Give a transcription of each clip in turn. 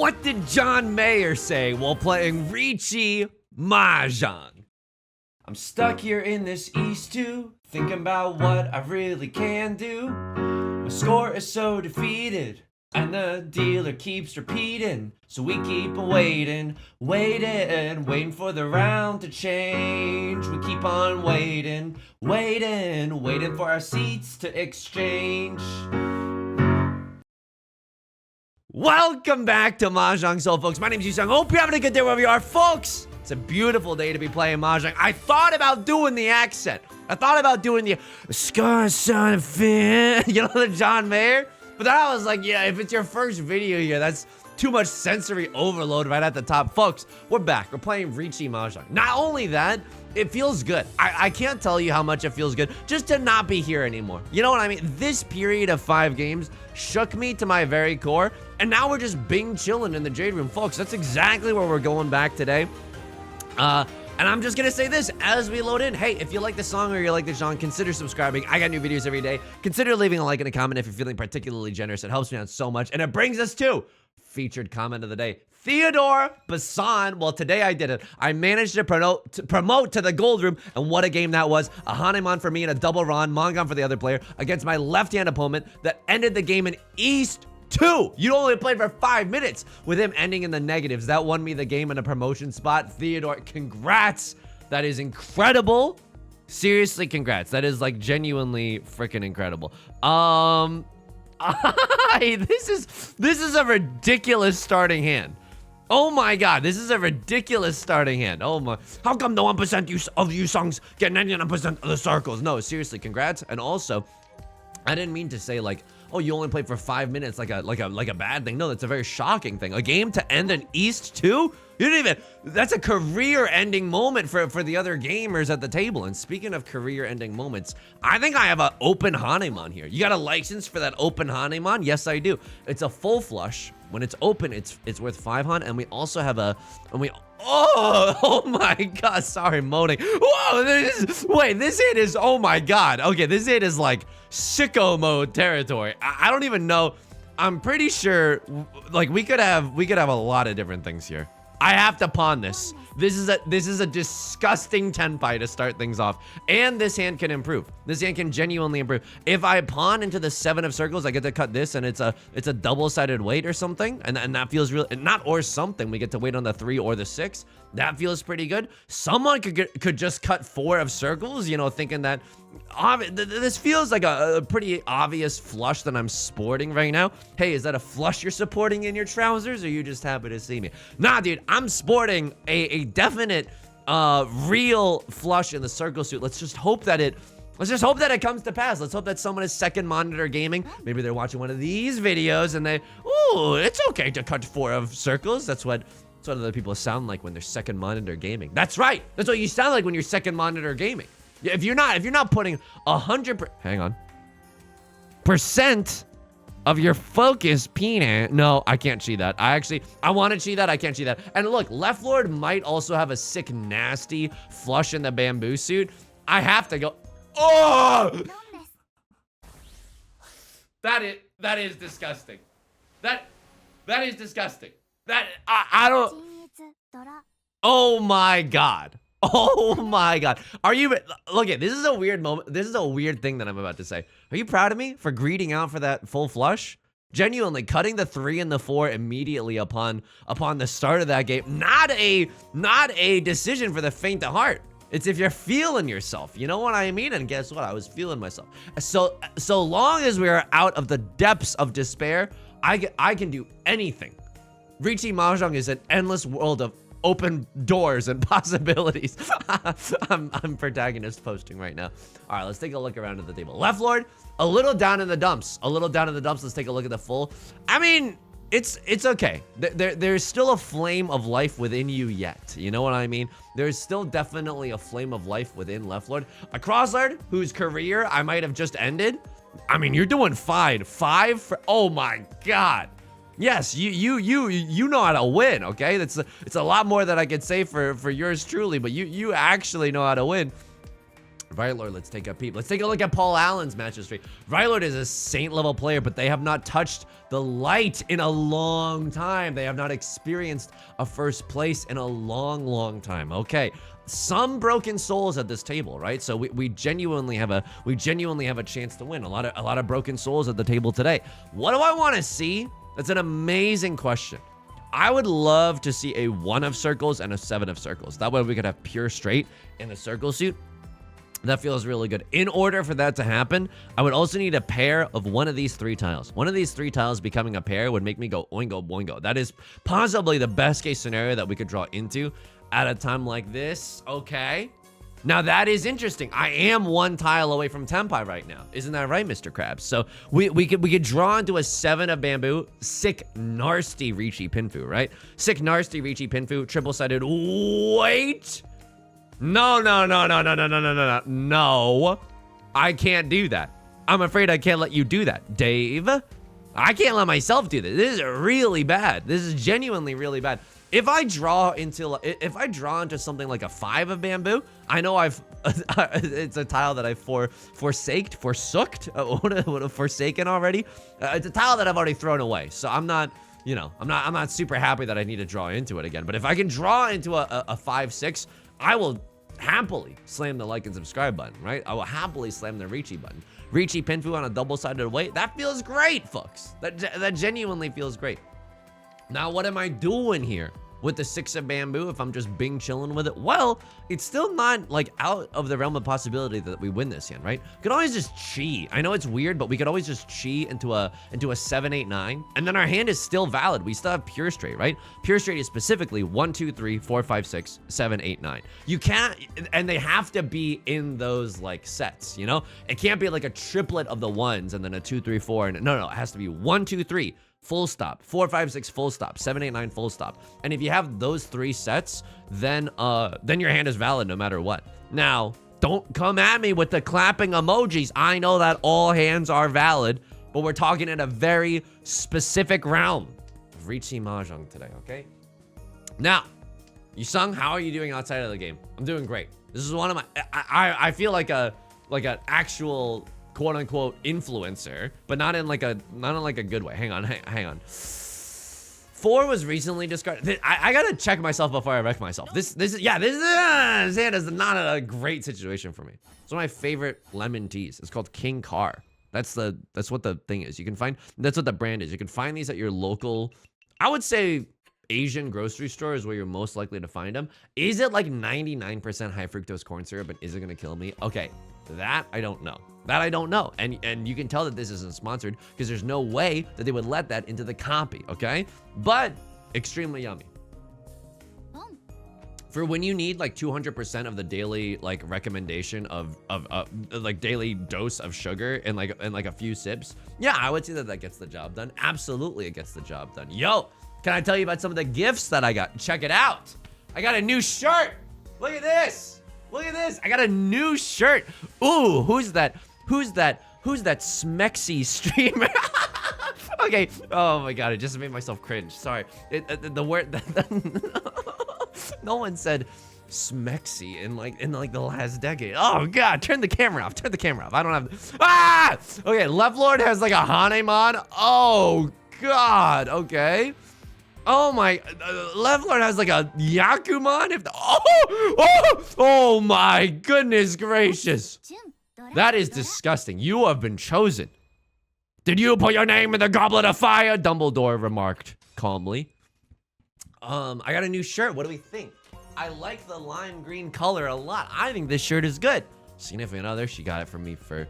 What did John Mayer say while playing Riichi Mahjong? I'm stuck here in this East 2, thinking about what I really can do. My score is so defeated, and the dealer keeps repeating. So we keep waiting for the round to change. We keep on waiting for our seats to exchange. Welcome back to Mahjong Soul, folks. My name is Yusong. Hope you're having a good day wherever you are, folks. It's a beautiful day to be playing Mahjong. I thought about doing the accent. I thought about doing the scar son of fin, you know, the John Mayer. But then I was like, yeah, if it's your first video here, that's too much sensory overload right at the top. Folks, we're back. We're playing Riichi Mahjong. Not only that, it feels good. I can't tell you how much it feels good just to not be here anymore. You know what I mean? This period of 5 games shook me to my very core, and now we're just bing chilling in the Jade Room. Folks, that's exactly where we're going back today. And I'm just gonna say this as we load in. Hey, if you like the song or you like the genre, consider subscribing. I got new videos every day. Consider leaving a like and a comment if you're feeling particularly generous. It helps me out so much. And it brings us to featured comment of the day. Theodore Bassan. Well, today I did it. I managed to promote to the gold room, and what a game that was. A Hanemon for me and a double Ron, Mongon for the other player, against my left-hand opponent that ended the game in East 2. You only played for 5 minutes with him ending in the negatives. That won me the game in a promotion spot. Theodore, congrats. That is incredible. Seriously, congrats. That is like genuinely freaking incredible. This is a ridiculous starting hand. Oh my god, this is a ridiculous starting hand. Oh my, how come the 1% of you songs get 99% of the circles? No, seriously, congrats. And also, I didn't mean to say like, oh, you only played for 5 minutes like a bad thing. No, that's a very shocking thing. A game to end in East 2? You didn't even, that's a career-ending moment for the other gamers at the table. And speaking of career-ending moments, I think I have an open Hanemon here. You got a license for that open Hanemon? Yes, I do. It's a full flush. When it's open, it's worth 5 Han, and we also have oh my god, sorry, moaning. Whoa, this hit is, oh my god. Okay, this hit is like sicko mode territory. I don't even know. I'm pretty sure, like, we could have a lot of different things here. I have to pawn this. This is a disgusting tenpai to start things off. And this hand can improve. This hand can genuinely improve. If I pawn into the 7 of circles, I get to cut this, and it's a double-sided weight or something. And that feels real. Not or something. We get to wait on the 3 or the 6. That feels pretty good. Someone could just cut 4 of circles, you know, thinking that this feels like a pretty obvious flush that I'm sporting right now. Hey, is that a flush you're supporting in your trousers, or you just happy to see me? Nah, dude, I'm sporting a definite real flush in the circle suit. Let's just hope that it comes to pass. Let's hope that someone is second monitor gaming. Maybe they're watching one of these videos and ooh, it's okay to cut 4 of circles. That's what other people sound like when they're second monitor gaming. That's right. That's what you sound like when you're second monitor gaming. If you're not putting 100%, hang on, % of your focus, peanut. No, I can't cheat that. I want to cheat that. I can't cheat that. And look, Left Lord might also have a sick, nasty flush in the bamboo suit. I have to go. Oh! That is disgusting. That is disgusting. I don't. Oh my god. Oh my god. Are you, look at, this is a weird moment. This is a weird thing that I'm about to say. Are you proud of me for greeting out for that full flush? Genuinely, cutting the 3 and the 4 immediately upon the start of that game. Not a decision for the faint of heart. It's if you're feeling yourself. You know what I mean? And guess what? I was feeling myself. So long as we are out of the depths of despair, I can do anything. Riichi Mahjong is an endless world of open doors and possibilities. I'm protagonist posting right now. All right, let's take a look around at the table. Left Lord, a little down in the dumps. Let's take a look at the full. I mean, it's okay. There's still a flame of life within you yet. You know what I mean? There's still definitely a flame of life within Left Lord. A Crosslord whose career I might have just ended. I mean, you're doing fine. 5 for, oh my god. Yes, you know how to win, okay? It's a lot more that I could say for yours truly, but you actually know how to win. Violet, let's take a peep. Let's take a look at Paul Allen's match history. Violet is a Saint level player, but they have not touched the light in a long time. They have not experienced a first place in a long, long time. Okay, some broken souls at this table, right? So we genuinely have a chance to win. A lot of broken souls at the table today. What do I want to see? That's an amazing question. I would love to see a 1 of circles and a 7 of circles. That way we could have pure straight in the circle suit. That feels really good. In order for that to happen, I would also need a pair of one of these 3 tiles. One of these 3 tiles becoming a pair would make me go oingo boingo. That is possibly the best case scenario that we could draw into at a time like this. Okay. Now that is interesting. I am 1 tile away from Tenpai right now. Isn't that right, Mr. Krabs? So we could draw into a 7 of bamboo. Sick nasty Riichi Pinfu, right? Sick nasty Riichi Pinfu. Triple-sided. Wait. No. I can't do that. I'm afraid I can't let you do that. Dave, I can't let myself do this. This is really bad. This is genuinely really bad. If I draw into something like a 5 of bamboo, I know it's a tile that I've forsaken already. It's a tile that I've already thrown away. So I'm not super happy that I need to draw into it again. But if I can draw into a 5-6, I will happily slam the like and subscribe button, right? I will happily slam the Riichi button. Riichi Pinfu on a double-sided weight. That feels great, folks. That genuinely feels great. Now, what am I doing here with the 6 of bamboo if I'm just bing chilling with it? Well, it's still not like out of the realm of possibility that we win this hand, right? We could always just chi. I know it's weird, but we could always just chi into a 7, 8, 9, and then our hand is still valid. We still have pure straight, right? Pure straight is specifically 1, 2, 3, 4, 5, 6, 7, 8, 9. You can't, and they have to be in those like sets, you know? It can't be like a triplet of the 1s and then a 2, 3, 4, and no, it has to be 1, 2, 3. Full stop, 4, 5, 6, full stop, 7, 8, 9, full stop. And if you have those 3 sets, then your hand is valid no matter what. Now, don't come at me with the clapping emojis. I know that all hands are valid, but we're talking in a very specific realm of Riichi Mahjong today, okay? Now, Yusong, how are you doing outside of the game? I'm doing great. This is one of my, I feel like an actual quote-unquote influencer, but not in like a good way. Hang on. 4 was recently discarded. I gotta check myself before I wreck myself. This hand is not a great situation for me. It's one of my favorite lemon teas. It's called King Car. That's what the thing is. That's what the brand is. You can find these at your local, I would say, Asian grocery store is where you're most likely to find them. Is it like 99% high fructose corn syrup, and is it gonna kill me? Okay, that I don't know. And you can tell that this isn't sponsored because there's no way that they would let that into the copy, okay? But extremely yummy. For when you need like 200% of the daily like recommendation of like daily dose of sugar and like a few sips, yeah, I would say that gets the job done. Absolutely, it gets the job done. Yo, can I tell you about some of the gifts that I got? Check it out. I got a new shirt. Look at this. I got a new shirt. Ooh, who's that smexy streamer? Okay. Oh my god, it just made myself cringe. Sorry. The word no one said smexy in like the last decade. Oh god, turn the camera off. I don't have okay, Left Lord has like a Hanemon. Oh god. Okay. Oh my, Left Lord has like a Yakuman. Oh my goodness gracious. That is disgusting. You have been chosen. Did you put your name in the goblet of fire? Dumbledore remarked calmly. I got a new shirt. What do we think? I like the lime green color a lot. I think this shirt is good. Significant other, she got it for me for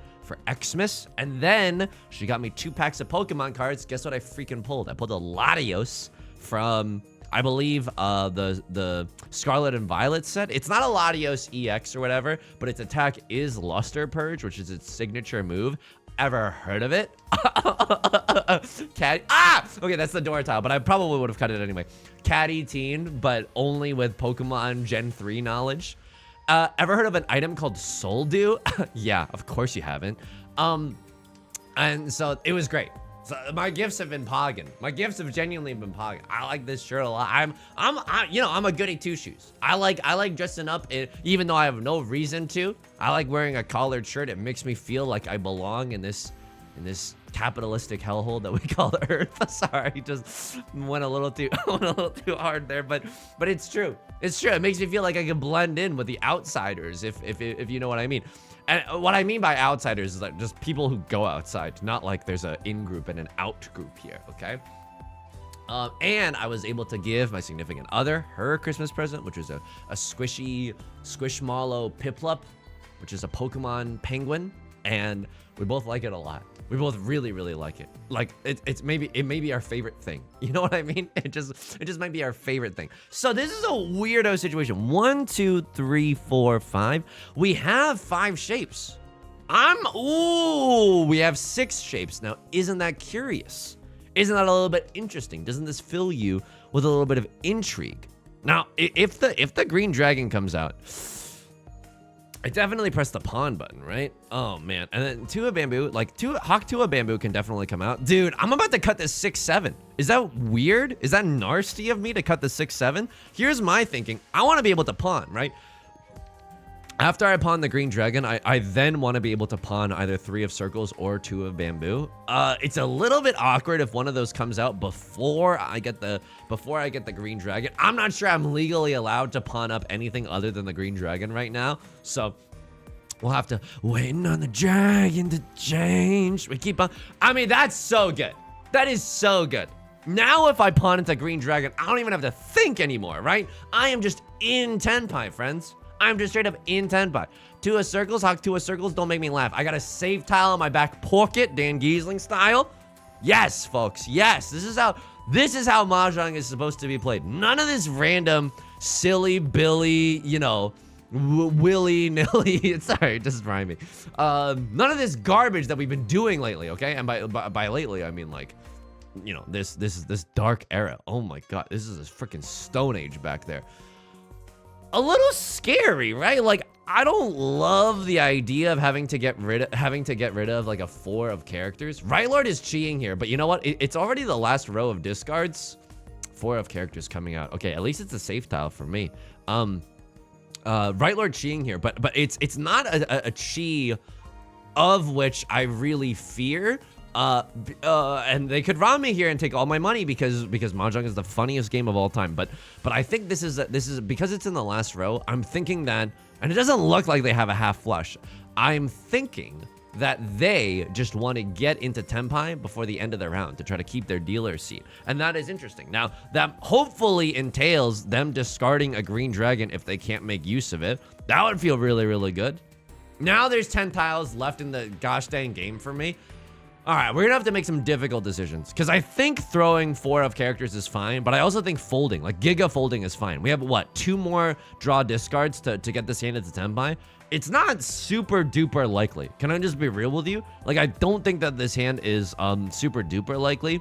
Xmas. And then she got me 2 packs of Pokemon cards. Guess what I freaking pulled? I pulled a Latios from, I believe, the Scarlet and Violet set. It's not a Latios EX or whatever, but its attack is Luster Purge, which is its signature move. Ever heard of it? Okay, that's the door tile, but I probably would have cut it anyway. Catty Teen, but only with Pokemon Gen 3 knowledge. Ever heard of an item called Soul Dew? Yeah, of course you haven't. And so it was great. So my gifts have been pogging. My gifts have genuinely been pogging. I like this shirt a lot. I'm a goody two shoes. I like dressing up, even though I have no reason to. I like wearing a collared shirt. It makes me feel like I belong in this capitalistic hellhole that we call the Earth. Sorry, just went a little too hard there, but it's true. It's true. It makes me feel like I can blend in with the outsiders, if you know what I mean. And what I mean by outsiders is like just people who go outside, not like there's an in group and an out group here, okay? And I was able to give my significant other her Christmas present, which was a squishy Squishmallow Piplup, which is a Pokemon penguin, and we both like it a lot. We both really, really like it. Like it may be our favorite thing. You know what I mean? It just might be our favorite thing. So this is a weirdo situation. 1, 2, 3, 4, 5. We have 5 shapes. We have 6 shapes. Now, isn't that curious? Isn't that a little bit interesting? Doesn't this fill you with a little bit of intrigue? Now, if the green dragon comes out, I definitely pressed the pawn button, right? Oh man, and then Tua Bamboo, like Hawk Tua Bamboo can definitely come out. Dude, I'm about to cut this 6-7. Is that weird? Is that nasty of me to cut the 6-7? Here's my thinking. I want to be able to pawn, right? After I pawn the green dragon, I then want to be able to pawn either 3 of circles or 2 of bamboo. It's a little bit awkward if one of those comes out before I get the green dragon. I'm not sure I'm legally allowed to pawn up anything other than the green dragon right now. So we'll have to waiting on the dragon to change. We keep on. I mean, that's so good. That is so good. Now if I pawn into green dragon, I don't even have to think anymore, right? I am just in Tenpai, friends. I'm just straight up in Tenpai. 2 of circles, Hawk 2 of circles, don't make me laugh. I got a save tile in my back pocket, Dan Giesling style. Yes, folks, yes. This is how Mahjong is supposed to be played. None of this random, silly, Billy, you know, willy-nilly. Sorry, just rhyming. None of this garbage that we've been doing lately, okay? And by lately, I mean like, you know, this dark era. Oh my God, this is a freaking Stone Age back there. A little scary, right? Like, I don't love the idea of having to get rid of like a 4 of characters. Right Lord is cheating here, but you know what? It's already the last row of discards. 4 of characters coming out. Okay, at least it's a safe tile for me. Right Lord cheating here, but it's not a chi of which I really fear. And they could rob me here and take all my money because Mahjong is the funniest game of all time. But I think this is because it's in the last row. I'm thinking that, and it doesn't look like they have a half flush. I'm thinking that they just want to get into Tenpai before the end of the round to try to keep their dealer seat. And that is interesting. Now, that hopefully entails them discarding a green dragon if they can't make use of it. That would feel really, really good. Now there's 10 tiles left in the gosh dang game for me. All right, we're gonna have to make some difficult decisions because I think throwing 4 of characters is fine, but I also think folding, like Giga folding is fine. We have, what, 2 more draw discards to get this hand into Tenpai? It's not super duper likely. Can I just be real with you? Like, I don't think that this hand is super duper likely.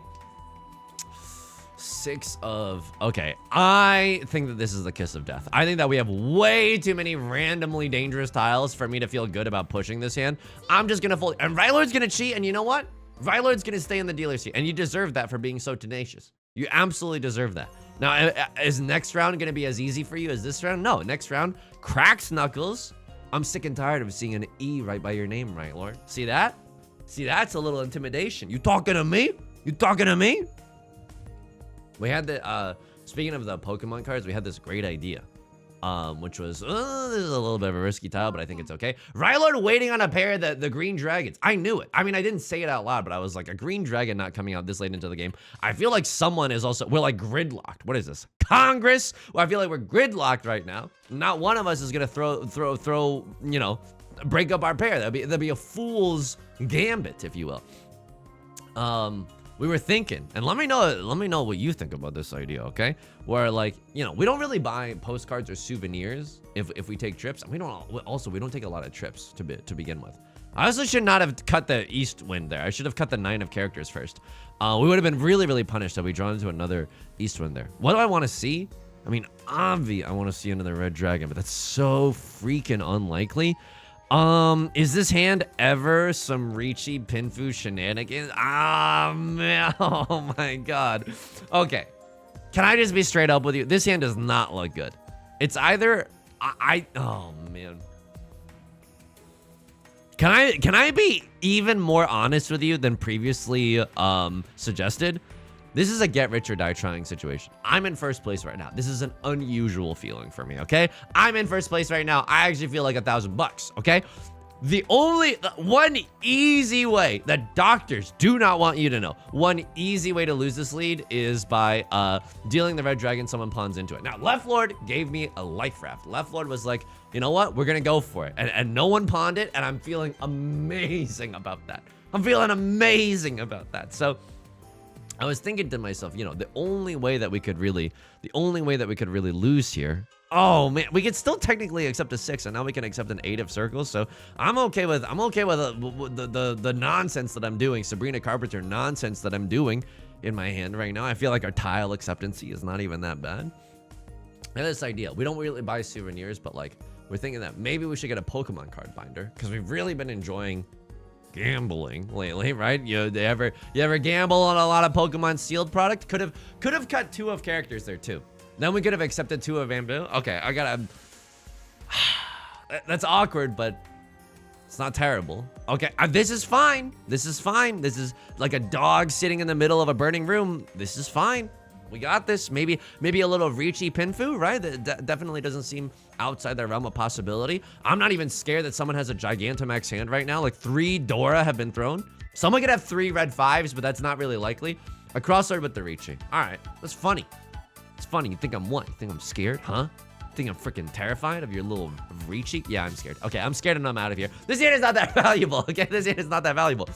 6 of, okay, I think that this is the kiss of death. I think that we have way too many randomly dangerous tiles for me to feel good about pushing this hand. I'm just gonna fold, and Rylord's gonna cheat, and you know what? Rylord's gonna stay in the dealer seat, and you deserve that for being so tenacious. You absolutely deserve that. Now, is next round gonna be as easy for you as this round? No, next round, cracks knuckles. I'm sick and tired of seeing an E right by your name, Rylord. See that? See, that's a little intimidation. You talking to me? You talking to me? We had the, speaking of the Pokemon cards, we had this great idea, which was, this is a little bit of a risky tile, but I think it's okay. Rylord waiting on a pair of the green dragons. I knew it. I mean, I didn't say it out loud, but I was like, a green dragon not coming out this late into the game. I feel like someone is also, we're like gridlocked. What is this? Congress? Well, I feel like we're gridlocked right now. Not one of us is gonna throw, you know, break up our pair. That'd be a fool's gambit, if you will. We were thinking, and let me know what you think about this idea, okay? Where, like, you know, we don't really buy postcards or souvenirs if we take trips. We don't take a lot of trips to begin with. I also should not have cut the east wind there. I should have cut the 9 of characters first. We would have been really, really punished had we drawn into another east wind there. What do I want to see? I mean, I want to see another red dragon, but that's so freaking unlikely. Is this hand ever some Riichi Pinfu shenanigans? Ah, man. Oh my god. Okay. Can I just be straight up with you? This hand does not look good. It's either oh man. Can I be even more honest with you than previously suggested? This is a get rich or die trying situation. I'm in first place right now. This is an unusual feeling for me, okay? I'm in first place right now. I actually feel like $1,000, okay? The one easy way that doctors do not want you to know, one easy way to lose this lead is by dealing the red dragon someone pawns into it. Now, Left Lord gave me a life raft. Left Lord was like, you know what? We're gonna go for it. And no one pawned it, and I'm feeling amazing about that. I'm feeling amazing about that. So I was thinking to myself, you know, the only way that we could really lose here. Oh man, we could still technically accept a 6, and now we can accept an 8 of circles. So I'm okay with the nonsense that I'm doing, Sabrina Carpenter nonsense that I'm doing in my hand right now. I feel like our tile acceptancy is not even that bad. I have this idea. We don't really buy souvenirs, but like we're thinking that maybe we should get a Pokemon card binder because we've really been enjoying gambling lately, right? You ever gamble on a lot of Pokemon sealed product? Could have cut 2 of characters there too. Then we could have accepted 2 of Bamboo. Okay, I gotta. That's awkward, but it's not terrible. Okay, this is fine. This is fine. This is like a dog sitting in the middle of a burning room. This is fine. We got this. Maybe a little Riichi Pinfu, right? That definitely doesn't seem outside the realm of possibility. I'm not even scared that someone has a Gigantamax hand right now. Like 3 Dora have been thrown. Someone could have 3 red 5s, but that's not really likely. A crossword with the Riichi. All right, that's funny. It's funny. You think I'm what? You think I'm scared, huh? You think I'm freaking terrified of your little Riichi? Yeah, I'm scared. Okay, I'm scared and I'm out of here. This hand is not that valuable, okay? This hand is not that valuable.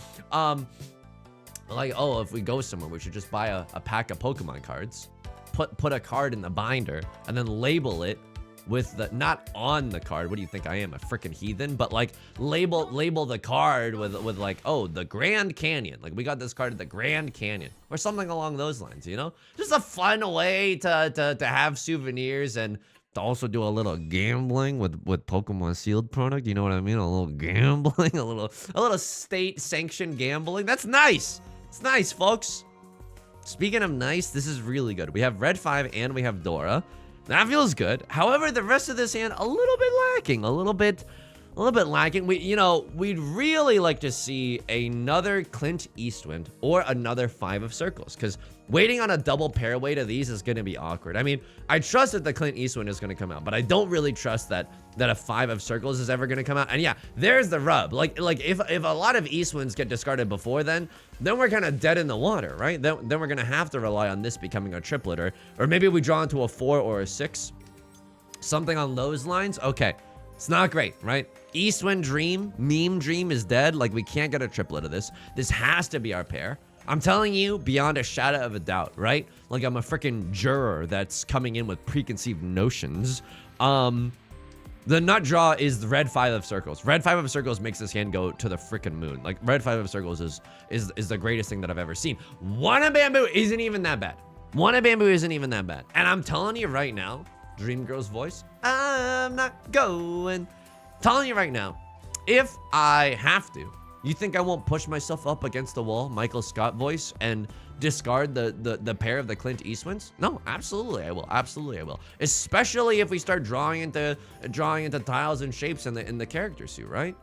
Like, oh, if we go somewhere, we should just buy a pack of Pokemon cards, put a card in the binder, and then label it with the, not on the card. What do you think I am, a freaking heathen? But like label the card with like, oh, the Grand Canyon. Like we got this card at the Grand Canyon or something along those lines, you know? Just a fun way to have souvenirs and to also do a little gambling with Pokemon sealed product. You know what I mean? A little gambling, a little state sanctioned gambling. That's nice. It's nice, folks. Speaking of nice, this is really good. We have red 5 and we have Dora. That feels good. However, the rest of this hand a little bit lacking, a little bit lacking. We'd really like to see another Clint Eastwind or another 5 of circles, because waiting on a double pair weight of these is going to be awkward. I mean, I trust that the Clint Eastwind is going to come out, but I don't really trust that a 5 of circles is ever going to come out. And yeah, there's the rub. Like if a lot of Eastwinds get discarded before then we're kind of dead in the water, right? Then we're going to have to rely on this becoming a triplet, or maybe we draw into a 4 or a 6, something on those lines. Okay, it's not great, right? Eastwind Dream, Meme Dream is dead. Like we can't get a triplet of this. This has to be our pair. I'm telling you, beyond a shadow of a doubt, right? Like I'm a freaking juror that's coming in with preconceived notions. The nut draw is the red 5 of circles. Red 5 of circles makes this hand go to the freaking moon. Like red 5 of circles is the greatest thing that I've ever seen. One of Bamboo isn't even that bad. One of Bamboo isn't even that bad. And I'm telling you right now, Dream Girl's voice, I'm not going. Telling you right now, if I have to, you think I won't push myself up against the wall, Michael Scott voice, and discard the pair of the Clint Eastwinds? No, absolutely I will. Absolutely I will. Especially if we start drawing into tiles and shapes in the character suit, right?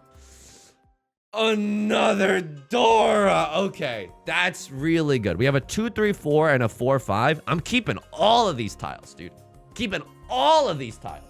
Another Dora. Okay, that's really good. We have a 2, 3, 4 and a 4, 5. I'm keeping all of these tiles, dude. Keeping all of these tiles.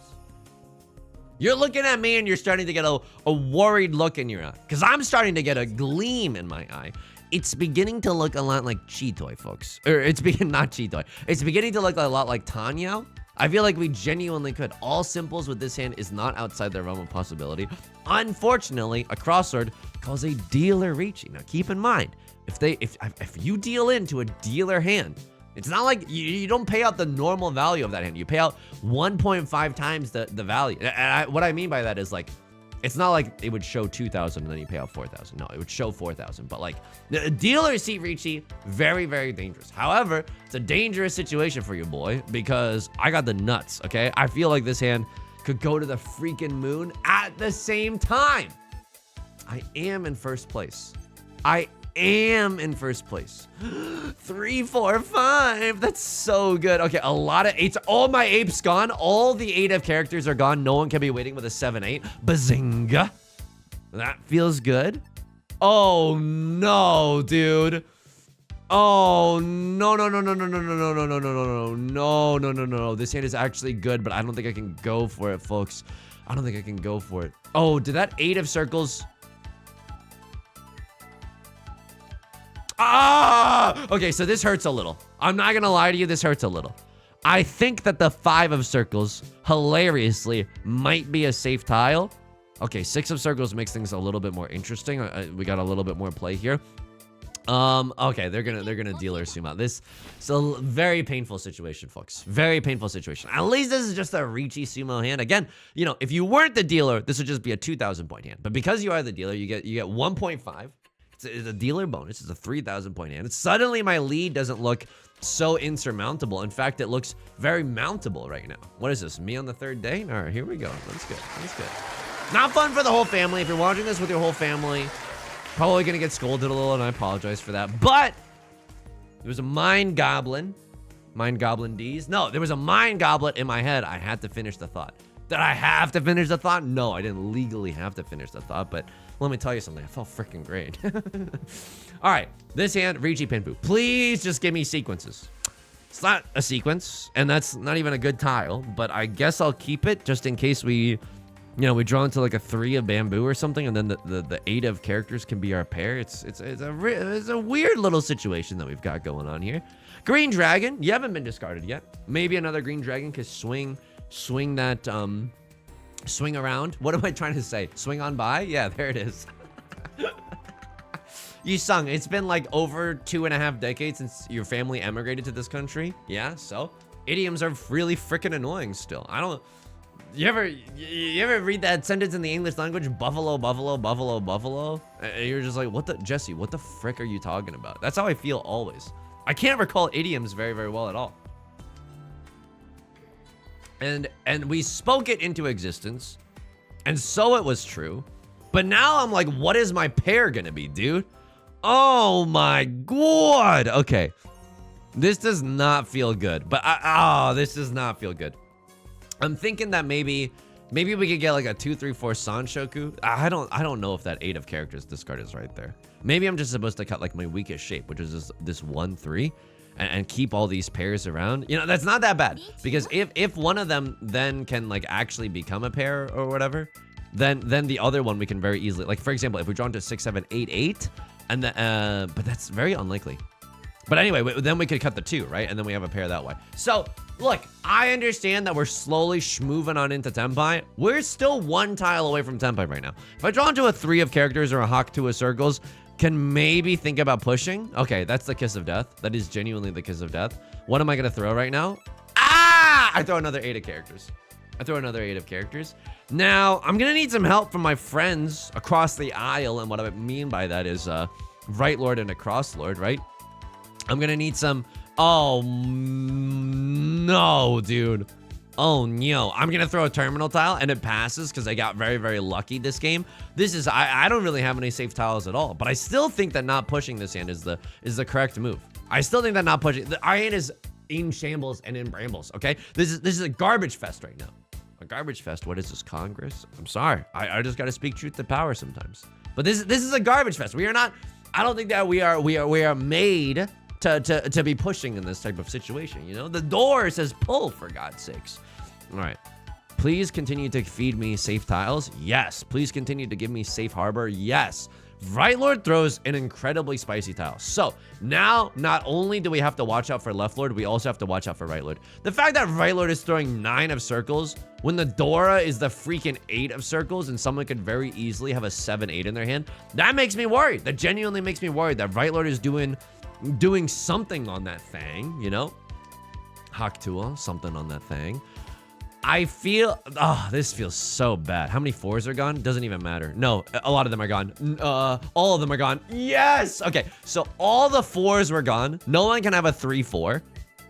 You're looking at me and you're starting to get a worried look in your eye, because I'm starting to get a gleam in my eye. It's beginning to look a lot like Chitoy, folks. Or it's not Chitoy. It's beginning to look a lot like Tanyao. I feel like we genuinely could. All simples with this hand is not outside the realm of possibility. Unfortunately, a crossword calls a dealer Riichi. Now keep in mind, if you deal into a dealer hand, it's not like you don't pay out the normal value of that hand. You pay out 1.5 times the value. And what I mean by that is like, it's not like it would show 2,000 and then you pay out 4,000. No, it would show 4,000. But like the dealer seat Riichi, very, very dangerous. However, it's a dangerous situation for you, boy, because I got the nuts, okay? I feel like this hand could go to the freaking moon at the same time. I am in first place. I am in first place. 3, 4, 5. That's so good. Okay, a lot of 8s. All my apes gone. All the 8 of characters are gone. No one can be waiting with a 7-8. Bazinga. That feels good. Oh no, dude. Oh no. No. This hand is actually good, but I don't think I can go for it, folks. I don't think I can go for it. Oh, did that 8 of circles? Ah! Okay, so this hurts a little. I'm not gonna lie to you, this hurts a little. I think that the 5 of circles, hilariously, might be a safe tile. Okay, 6 of circles makes things a little bit more interesting. We got a little bit more play here. Okay, they're gonna dealer zoom out. This is a very painful situation, folks. Very painful situation. At least this is just a Riichi sumo hand. Again, you know, if you weren't the dealer, this would just be a 2,000 point hand. But because you are the dealer, you get 1.5. It's a dealer bonus. It's a 3,000 point hand. Suddenly, my lead doesn't look so insurmountable. In fact, it looks very mountable right now. What is this? Me on the 3rd day? All right, here we go. That's good. That's good. Not fun for the whole family. If you're watching this with your whole family, probably gonna get scolded a little, and I apologize for that. But there was a mind goblin D's. No, there was a mind goblet in my head. I had to finish the thought. Did I have to finish the thought? No, I didn't legally have to finish the thought, but let me tell you something. I felt freaking great. All right, this hand, Riichi Pinpu. Please just give me sequences. It's not a sequence, and that's not even a good tile, but I guess I'll keep it just in case we draw into like a 3 of bamboo or something, and then the 8 of characters can be our pair. It's a weird little situation that we've got going on here. Green dragon, you haven't been discarded yet. Maybe another green dragon could swing that swing around. What am I trying to say? Swing on by? Yeah, there it is. Yusong, it's been like over 2.5 decades since your family emigrated to this country. Yeah, so idioms are really freaking annoying still. You ever read that sentence in the English language? Buffalo, buffalo, buffalo, buffalo? And you're just like, Jesse, what the frick are you talking about? That's how I feel always. I can't recall idioms very, very well at all. And we spoke it into existence, and so it was true. But now I'm like, what is my pair gonna be, dude? Oh my god. Okay, this does not feel good. But this does not feel good. I'm thinking that maybe we could get like a 2, 3, 4 Sanshoku. I don't know if that 8 of characters discard is right there. Maybe I'm just supposed to cut like my weakest shape, which is this 1, 3. And keep all these pairs around. You know, that's not that bad, because if one of them then can like actually become a pair or whatever, then the other one we can very easily, like for example, if we draw into 6, 7, 8, 8, and but that's very unlikely. But anyway, then we could cut the 2, right? And then we have a pair that way. So look, I understand that we're slowly schmoving on into Tenpai. We're still 1 tile away from Tenpai right now. If I draw into a 3 of characters or a Hawk 2 of circles, can maybe think about pushing. Okay, that's the kiss of death. That is genuinely the kiss of death. What am I gonna throw right now? I throw another 8 of characters. Now, I'm gonna need some help from my friends across the aisle, and what I mean by that is Right Lord and a Cross Lord, right? I'm gonna need some... Oh, no, dude. Oh no, I'm gonna throw a terminal tile and it passes because I got very, very lucky this game. This is, I don't really have any safe tiles at all, but I still think that not pushing this hand is the correct move. I still think that not pushing, our hand is in shambles and in brambles, okay? This is a garbage fest right now. A garbage fest, what is this, Congress? I'm sorry, I just gotta speak truth to power sometimes. But this is a garbage fest. We are not, I don't think that we are made to be pushing in this type of situation, you know? The door says pull, for God's sakes. All right. Please continue to feed me safe tiles. Yes. Please continue to give me safe harbor. Yes. Right Lord throws an incredibly spicy tile. So now, not only do we have to watch out for Left Lord, we also have to watch out for Right Lord. The fact that Right Lord is throwing 9 of circles when the Dora is the freaking 8 of circles and someone could very easily have a 7-8 in their hand, that makes me worried. That genuinely makes me worried that Right Lord is doing something on that thing, you know? Haktua, something on that thing. I feel, this feels so bad. How many 4s are gone? Doesn't even matter. No, a lot of them are gone. All of them are gone. Yes! Okay, so all the 4s were gone. No one can have a 3-4.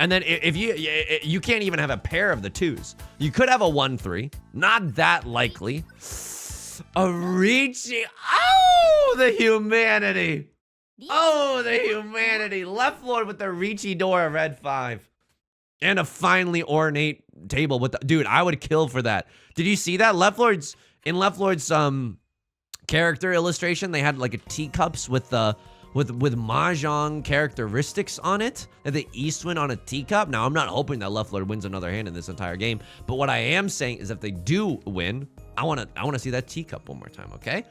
And then if you can't even have a pair of the 2s. You could have a 1-3. Not that likely. A Riichi. Oh, the humanity. Oh, the humanity. Left Lord with the Riichi door, red 5. And a finely ornate table with the, dude, I would kill for that. Did you see that? Left Lord's character illustration, they had like a teacups with Mahjong characteristics on it. And the Eastwind on a teacup. Now, I'm not hoping that Left Lord wins another hand in this entire game, but what I am saying is if they do win, I want to see that teacup one more time, okay?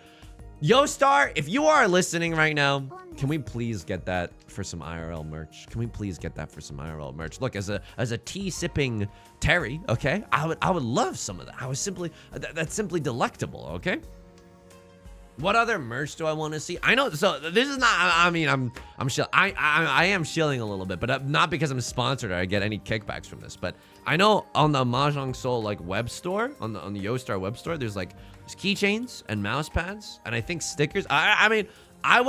Yostar, if you are listening right now, can we please get that for some IRL merch? Can we please get that for some IRL merch? Look, as a tea sipping Terry, okay? I would love some of that. That's simply delectable, okay? What other merch do I want to see? I know, so this is not, I mean, I am shilling a little bit, but not because I'm sponsored or I get any kickbacks from this, but I know on the Mahjong Soul like web store, on the Yostar web store, there's keychains and mouse pads and I think stickers. I mean, I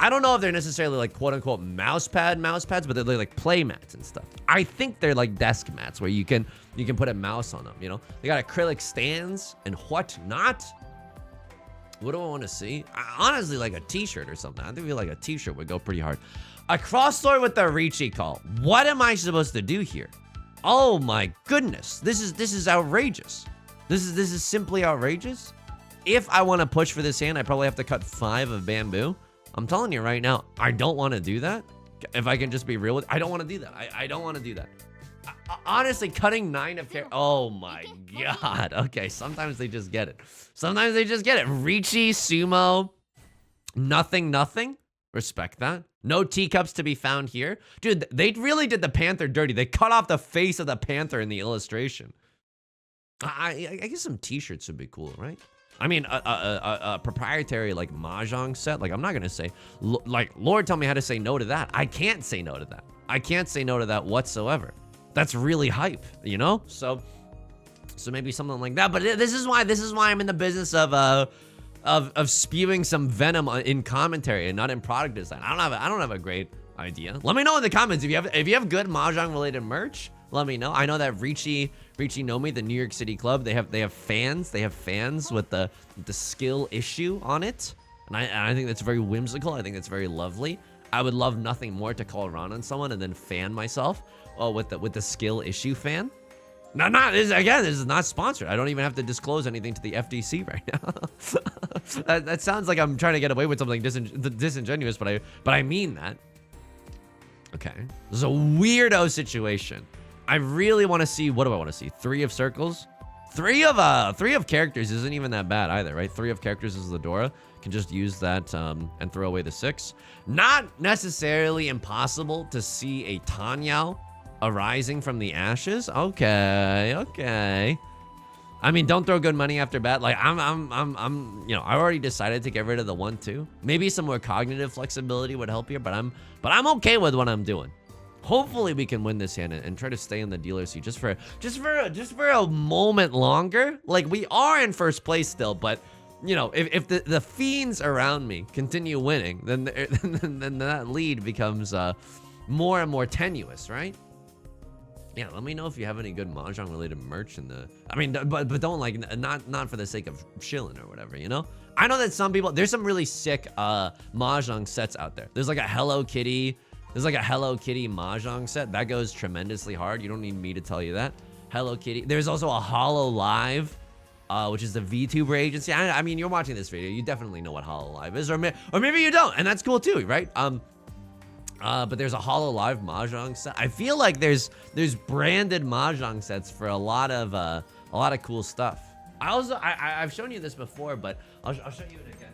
don't know if they're necessarily like quote unquote mouse pads, but they're like play mats and stuff. I think they're like desk mats where you can put a mouse on them, you know? They got acrylic stands and whatnot. What do I want to see? Honestly, like a t-shirt or something. I think like a t-shirt would go pretty hard. A cross sword with the Riichi call. What am I supposed to do here? Oh my goodness. This is outrageous. This is simply outrageous. If I want to push for this hand, I probably have to cut 5 of bamboo. I'm telling you right now, I don't want to do that. If I can just be real with I don't want to do that. I don't want to do that. Honestly, cutting 9 of character. Oh my god. Okay, sometimes they just get it. Sometimes they just get it. Riichi, sumo, nothing. Respect that. No teacups to be found here. Dude, they really did the panther dirty. They cut off the face of the panther in the illustration. I guess some t-shirts would be cool, right? I mean, a proprietary like Mahjong set. Like, I'm not gonna say, like, Lord, tell me how to say no to that. I can't say no to that. I can't say no to that whatsoever. That's really hype, you know? So maybe something like that. But this is why I'm in the business of spewing some venom in commentary and not in product design. I don't have a great idea. Let me know in the comments if you have good Mahjong related merch. Let me know. I know that Riichi Nomi, the New York City club, they have fans. They have fans with the skill issue on it, and I think that's very whimsical. I think that's very lovely. I would love nothing more to call around on someone and then fan myself with the skill issue fan. This is not sponsored. I don't even have to disclose anything to the FDC right now. that sounds like I'm trying to get away with something disingenuous, but I mean that. Okay, this is a weirdo situation. I really want to see, what do I want to see? 3 of circles? 3 of characters isn't even that bad either, right? 3 of characters is the Dora. Can just use that and throw away the 6. Not necessarily impossible to see a Tanyao arising from the ashes. Okay. I mean, don't throw good money after bad. Like, I'm you know, I already decided to get rid of the 1-2. Maybe some more cognitive flexibility would help here, but I'm okay with what I'm doing. Hopefully we can win this hand and try to stay in the dealer seat just for a moment longer. Like, we are in first place still, but you know, if the fiends around me continue winning, then that lead becomes more and more tenuous, right? Yeah, let me know if you have any good Mahjong related merch in the, I mean, but don't like, not for the sake of shilling or whatever, you know? I know that some people, there's some really sick Mahjong sets out there. There's like a Hello Kitty Mahjong set that goes tremendously hard. You don't need me to tell you that. Hello Kitty. There's also a Hololive, which is the VTuber agency. I mean, you're watching this video, you definitely know what Hololive is, or maybe you don't, and that's cool too, right? But there's a Hololive Mahjong set. I feel like there's branded Mahjong sets for a lot of cool stuff. I've shown you this before, but I'll show you it again.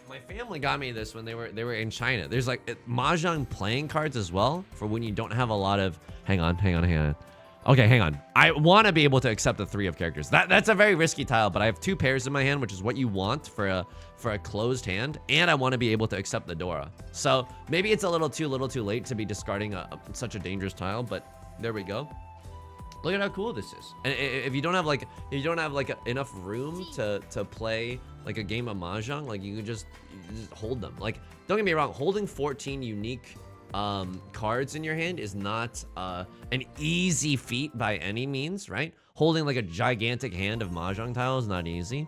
My family got me this when they were in China. There's like Mahjong playing cards as well for when you don't have a lot of. Hang on. Okay, hang on. I want to be able to accept the 3 of characters. That's a very risky tile, but I have 2 pairs in my hand, which is what you want for a closed hand, and I want to be able to accept the Dora. So maybe it's a little too late to be discarding such a dangerous tile, but there we go. Look at how cool this is. And if you don't have like enough room to play like a game of Mahjong, like you can just hold them. Like, don't get me wrong, holding 14 unique cards in your hand is not an easy feat by any means, right? Holding like a gigantic hand of Mahjong tile is not easy.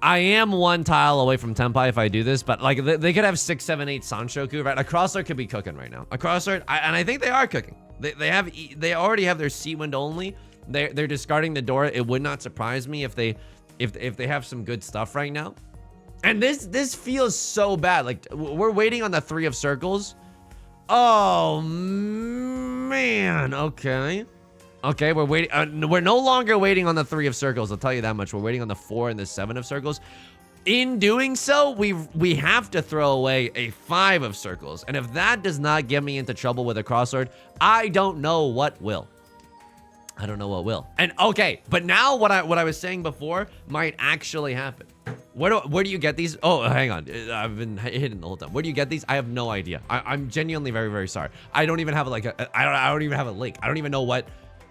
I am 1 tile away from Tenpai if I do this, but like they could have 6, 7, 8 Sanshoku, right? A crossler could be cooking right now. A crossler, and I think they are cooking. They already have their sea wind only. They're discarding the door. It would not surprise me if they have some good stuff right now. And this feels so bad. Like we're waiting on the 3 of circles. Oh man. Okay. Okay, we're waiting. We're no longer waiting on the 3 of circles. I'll tell you that much. We're waiting on the 4 and the 7 of circles. In doing so, we have to throw away a 5 of circles. And if that does not get me into trouble with a crossword, I don't know what will. I don't know what will. And okay, but now what I was saying before might actually happen. Where do you get these? Oh, hang on. I've been hidden the whole time. Where do you get these? I have no idea. I'm genuinely very, very sorry. I don't even have like I don't even have a link. I don't even know what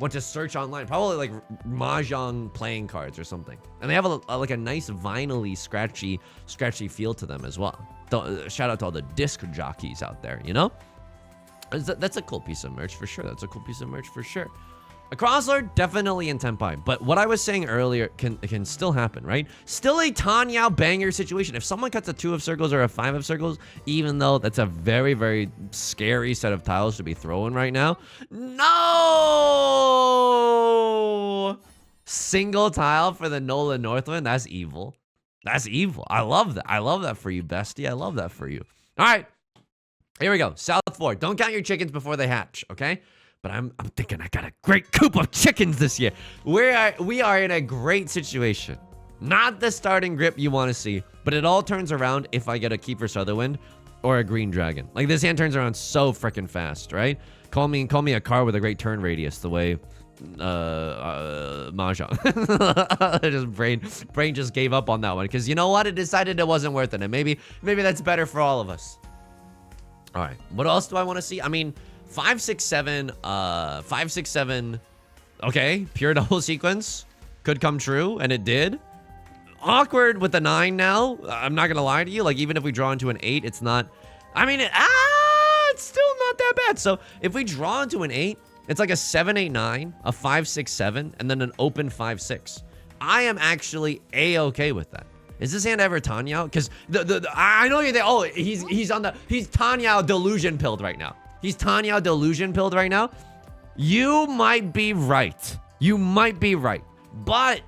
to search online. Probably like Mahjong playing cards or something. And they have like a nice vinyl-y, scratchy feel to them as well. Shout out to all the disc jockeys out there, you know? That's a cool piece of merch for sure. That's a cool piece of merch for sure. A crosslord, definitely in Tenpai. But what I was saying earlier can still happen, right? Still a Tanyao banger situation. If someone cuts a 2 of circles or a 5 of circles, even though that's a very, very scary set of tiles to be throwing right now. No! Single tile for the Nolan Northwind. That's evil. That's evil. I love that. I love that for you, bestie. I love that for you. All right. Here we go. South 4. Don't count your chickens before they hatch, okay? But I'm thinking I got a great coop of chickens this year. We are in a great situation. Not the starting grip you want to see, but it all turns around if I get a Keeper Sutherwind or a Green Dragon. Like this hand turns around so freaking fast, right? Call me a card with a great turn radius, the way Mahjong. Just brain just gave up on that one because you know what? It decided it wasn't worth it, and maybe that's better for all of us. All right, what else do I want to see? I mean. 5, 6, 7, 5, 6, 7. Okay, pure double sequence could come true, and it did. Awkward with the 9 now. I'm not gonna lie to you. Like even if we draw into an 8, it's not. I mean, it's still not that bad. So if we draw into an 8, it's like a 7, 8, 9, a 5, 6, 7, and then an open 5, 6. I am actually a-okay with that. Is this hand ever Tanyao? Because I know you're there. Oh, he's Tanyao delusion pilled right now. He's Tanyao delusion pilled right now. You might be right. You might be right. But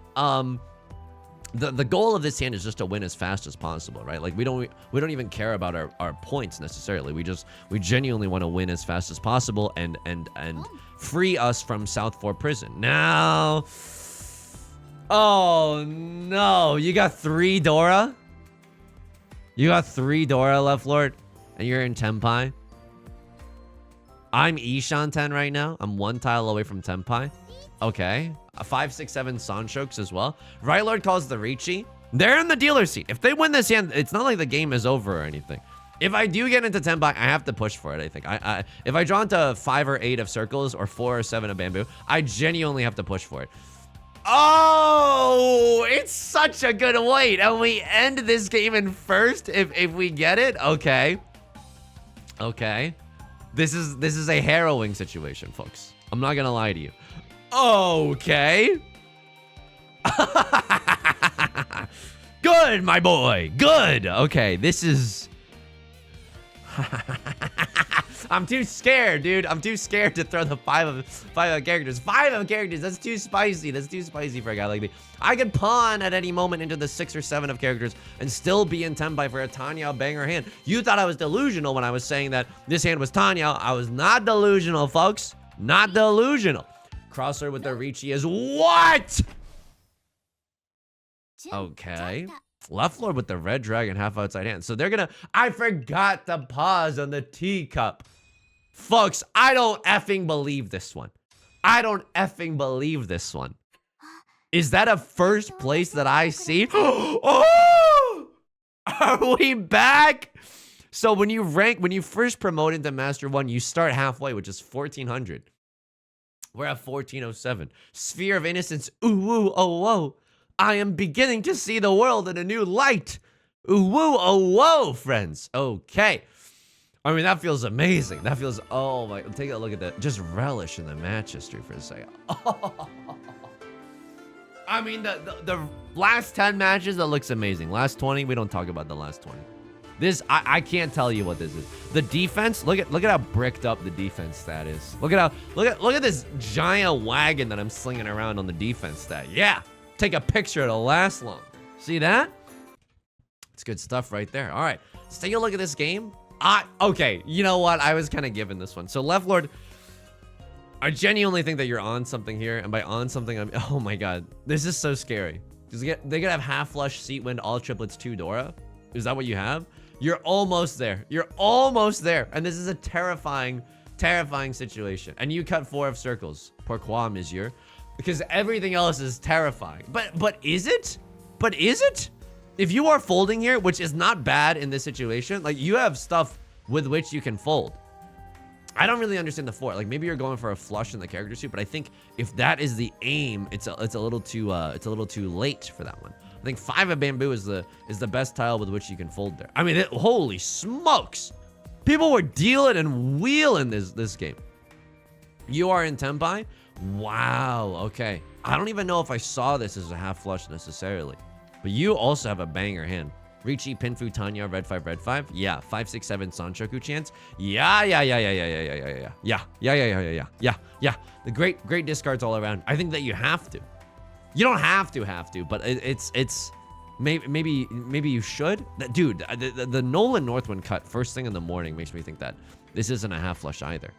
the goal of this hand is just to win as fast as possible, right? Like we don't even care about our points necessarily. We genuinely want to win as fast as possible and free us from South 4 prison. Now, oh no, you got 3 Dora? You got 3 Dora left, Lord, and you're in Tenpai. I'm Ishan 10 right now. I'm 1 tile away from Tenpai. Okay. A 5, 6, 7 Sanshoks as well. Right Lord calls the Riichi. They're in the dealer seat. If they win this hand, it's not like the game is over or anything. If I do get into Tenpai, I have to push for it, I think. If I draw into 5 or 8 of circles or 4 or 7 of bamboo, I genuinely have to push for it. Oh, it's such a good wait. And we end this game in first if we get it. Okay. Okay. This is a harrowing situation, folks. I'm not gonna lie to you. Okay. Good, my boy. Good. Okay, this is... I'm too scared, dude. I'm too scared to throw the 5 of characters. 5 of characters. That's too spicy. That's too spicy for a guy like me. I could pawn at any moment into the 6 or 7 of characters and still be in Tenpai for a Tanyao banger hand. You thought I was delusional when I was saying that this hand was Tanyao. I was not delusional, folks. Not delusional. Crosser with the Riichi is what? Okay. Left Lord with the red dragon half outside hand. So they're gonna... I forgot to pause on the teacup. Folks, I don't effing believe this one. I don't effing believe this one. Is that a first place that I see? Oh! Are we back? So when you first promote into Master 1, you start halfway, which is 1400. We're at 1407. Sphere of Innocence. Ooh, woo, oh, whoa. I am beginning to see the world in a new light. Ooh, woo, oh, whoa, friends. Okay. I mean, that feels amazing. That feels, oh my, take a look at that. Just relish in the match history for a second. I mean, the last 10 matches, that looks amazing. Last 20, we don't talk about the last 20. This, I can't tell you what this is. The defense, look at how bricked up the defense stat is. Look at this giant wagon that I'm slinging around on the defense stat. Yeah, take a picture, it'll last long. See that? It's good stuff right there. All right, let's take a look at this game. Okay, you know what? I was kind of given this one. So Left Lord, I genuinely think that you're on something here. And by on something, I'm, oh my God, this is so scary. They're gonna have half flush, seat wind, all triplets, 2 Dora. Is that what you have? You're almost there. You're almost there. And this is a terrifying, terrifying situation. And you cut 4 of circles. Pourquoi, monsieur? Because everything else is terrifying. But is it? But is it? If you are folding here, which is not bad in this situation, like you have stuff with which you can fold. I don't really understand the 4. Like maybe you're going for a flush in the character suit, but I think if that is the aim, it's a little too late for that one. I think 5 of bamboo is the best tile with which you can fold there. I mean, holy smokes! People were dealing and wheeling this game. You are in Tenpai? Wow. Okay. I don't even know if I saw this as a half flush necessarily. But you also have a banger hand. Riichi, Pinfu, Tanya, red 5. Yeah, 5, 6, 7 Sanchoku chance. Yeah. The great discards all around. I think that you have to. You don't have to, but it's maybe you should. Dude, the Nolan Northwind cut first thing in the morning makes me think that this isn't a half flush either.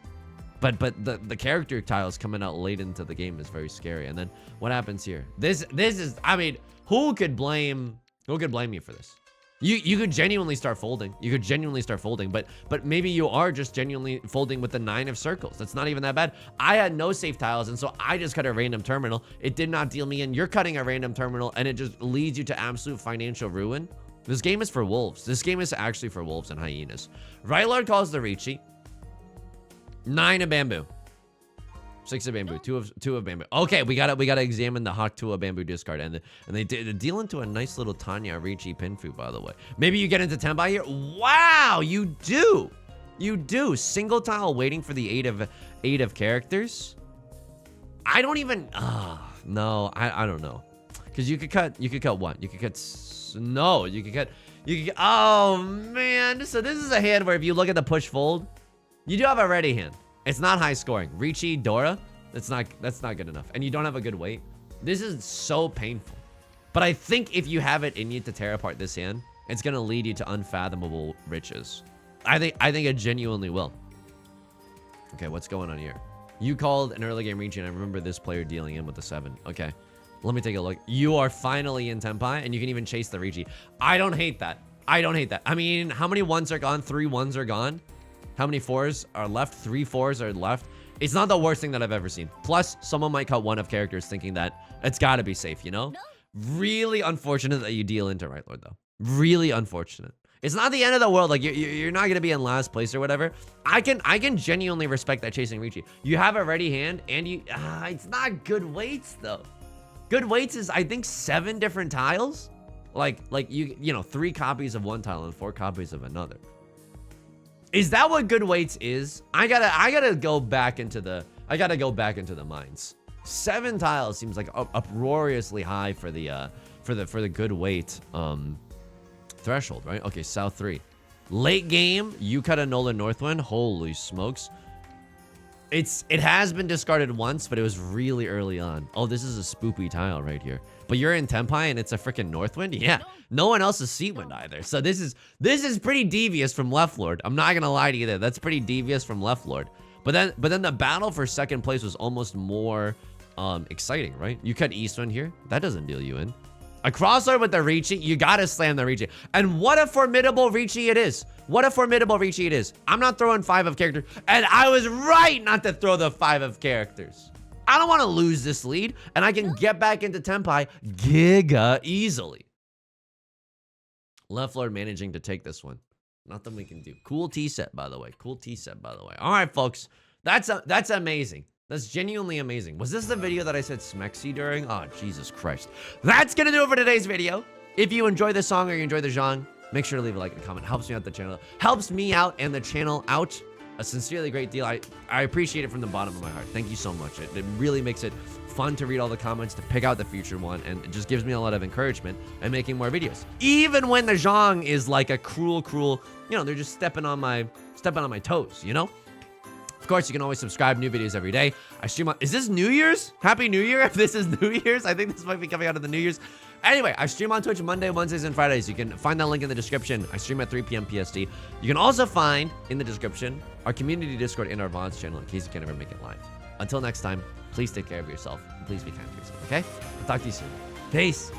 But the character tiles coming out late into the game is very scary. And then what happens here? This is, I mean, who could blame you for this? You could genuinely start folding. You could genuinely start folding, but maybe you are just genuinely folding with the 9 of circles. That's not even that bad. I had no safe tiles, and so I just cut a random terminal. It did not deal me in. You're cutting a random terminal, and it just leads you to absolute financial ruin. This game is for wolves. This game is actually for wolves and hyenas. Right Lord calls the Riichi. 9 of bamboo. 6 of bamboo, 2 of bamboo. Okay, we gotta examine the Hawk 2 of bamboo discard, and they deal into a nice little Tanya Riichi Pinfu, by the way. Maybe you get into Tenpai here. Wow, you do. Single tile waiting for the 8 of characters. I don't even. No, I don't know, because you could cut what? You could cut. No, you could cut. Oh man, so this is a hand where if you look at the push fold, you do have a ready hand. It's not high scoring. Riichi, Dora, that's not good enough. And you don't have a good weight. This is so painful. But I think if you have it in you to tear apart this hand, it's gonna lead you to unfathomable riches. I think it genuinely will. Okay, what's going on here? You called an early game Riichi, and I remember this player dealing in with the 7. Okay, let me take a look. You are finally in Tenpai, and you can even chase the Riichi. I don't hate that. I mean, how many 1s are gone? 3 1s are gone. How many 4s are left? 3 4s are left. It's not the worst thing that I've ever seen. Plus, someone might cut 1 of characters thinking that it's got to be safe, you know? No. Really unfortunate that you deal into Right Lord, though. Really unfortunate. It's not the end of the world. Like, you're not going to be in last place or whatever. I can genuinely respect that chasing Riichi. You have a ready hand, and it's not good weights, though. Good weights is, I think, 7 different tiles. Like you know, 3 copies of one tile and 4 copies of another. Is that what good weights is? I gotta go back into the mines. 7 tiles seems like uproariously high for the good weight threshold, right? Okay, South 3. Late game, you cut a Nolan Northwind. Holy smokes. It has been discarded once, but it was really early on. Oh, this is a spoopy tile right here. But you're in Tenpai and it's a freaking Northwind? Yeah. No one else is Seawind either. So this is pretty devious from Left Lord. I'm not gonna lie to you there. That's pretty devious from Left Lord. But then the battle for second place was almost more exciting, right? You cut Eastwind here. That doesn't deal you in. A crossover with the Riichi, you gotta slam the Riichi. And what a formidable Riichi it is. What a formidable Riichi it is. I'm not throwing 5 of characters, and I was right not to throw the 5 of characters. I don't want to lose this lead, and I can get back into Tenpai giga easily. Left Lord managing to take this one. Nothing we can do. Cool tea set, by the way. Cool tea set, by the way. All right, folks. That's amazing. That's genuinely amazing. Was this the video that I said Smexy during? Oh, Jesus Christ. That's going to do it for today's video. If you enjoy this song or you enjoy the genre, make sure to leave a like and comment. Helps me out the channel. Helps me out and the channel out a sincerely great deal. I appreciate it from the bottom of my heart. Thank you so much. It really makes it fun to read all the comments, to pick out the future one, and it just gives me a lot of encouragement in making more videos. Even when the Zhang is like a cruel, you know, they're just stepping on my toes, you know? Of course, you can always subscribe. New videos every day. I stream on... Is this New Year's? Happy New Year if this is New Year's. I think this might be coming out of the New Year's. Anyway, I stream on Twitch Monday, Wednesdays, and Fridays. You can find that link in the description. I stream at 3 p.m. PST. You can also find in the description our community Discord and our VODs channel in case you can't ever make it live. Until next time, please take care of yourself. And please be kind to yourself, okay? I'll talk to you soon. Peace.